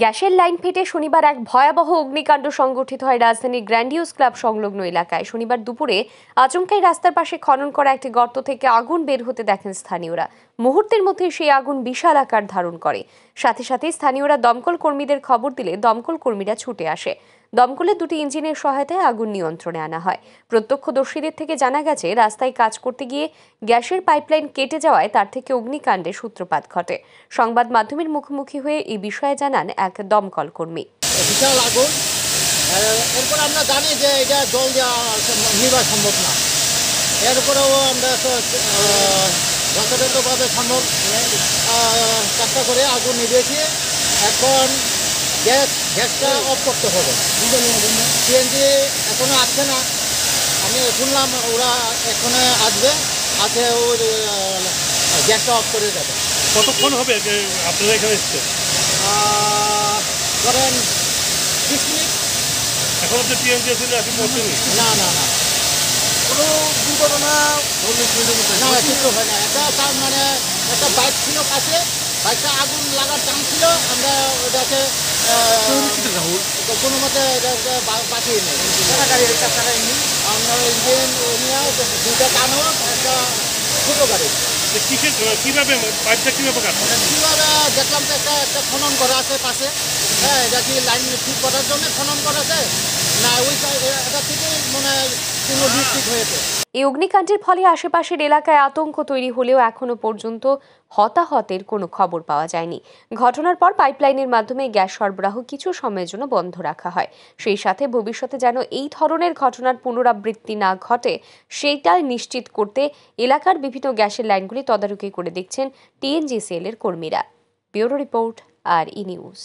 গ্যাসের লাইন ফেটে শনিবার এক ভয়াবহ অগ্নিকাণ্ড সংঘটিত হয় রাজধানীর গ্র্যান্ডিওস ক্লাব সংলগ্ন এলাকায়। শনিবার দুপুরে আচমকাই রাস্তার পাশে খনন করা একটি গর্ত থেকে আগুন বের হতে দেখেন স্থানীয়রা। মুহূর্তের মধ্যে সেই আগুন বিশাল আকার ধারণ করে। সাথে সাথে স্থানীয়রা দমকল কর্মীদের খবর দিলে দমকল কর্মীরা ছুটে আসে। দমকলের দুটি ইঞ্জিনের সহায়তায় আগুন নিয়ন্ত্রণে আনা হয়। প্রত্যক্ষদর্শীদের থেকে জানা গেছে, রাস্তায় কাজ করতে গিয়ে গ্যাসের পাইপলাইন কেটে যাওয়ায় তার থেকে অগ্নিকাণ্ডের সূত্রপাত ঘটে। সংবাদ মাধ্যমের মুখোমুখি হয়ে এই বিষয়ে জানান এক দমকল কর্মী। বিশাল আগুন, এরপর আমরা জানি যে এটা জল দেওয়া নিবা সম্ভব না। এরপরেও আমরা যথাযথভাবে সম্ভব চেষ্টা করে আগুন নিভিয়েছি। এখন গ্যাসটা অফ করতে হবে। সিএনজি এখনো আসছে না, আমি শুনলাম ওরা এখানে আসে ওই গ্যাসটা অফ করে যাবে। কতক্ষণ হবে আপনারা এখানে এসছে? ধরেন 20 মিনিট। এখন তো সিএনজি আসলে আসি পৌঁছেনি? না না না, কোনো দুর্ঘটনা না, কিছু হয় না। তার মানে একটা বাইক ছিল পাশে, বাইকটা আগুন লাগার চান্স ছিল। আমরা ওটাকে কোনো মতে পাঠিয়ে নিই। আমরা ইঞ্জিন নিয়ে দুইটা টানো, একটা ছোটো গাড়ি। কিভাবে পাইপটা কিভাবে কাটছে? কীভাবে দেখলাম তো একটা খনন করা আছে পাশে। হ্যাঁ, এটা কি লাইন ঠিক করার জন্য খনন করা আছে না ওই এটা থেকেই মনে হয় কোনো ঠিক হয়েছে। এই অগ্নিকাণ্ডের ফলে আশেপাশের এলাকায় আতঙ্ক তৈরি হলেও এখনো পর্যন্ত হতাহতের কোনো খবর পাওয়া যায়নি। ঘটনার পর পাইপলাইনের মাধ্যমে গ্যাস সরবরাহ কিছু সময়ের জন্য বন্ধ রাখা হয়। সেই সাথে ভবিষ্যতে যেন এই ধরনের ঘটনার পুনরাবৃত্তি না ঘটে সেইটা নিশ্চিত করতে এলাকার বিভিন্ন গ্যাসের লাইনগুলি তদারকি করে দেখছেন টিএনজিসিএল এর কর্মীরা। ব্যুরো রিপোর্ট, আর ই নিউজ।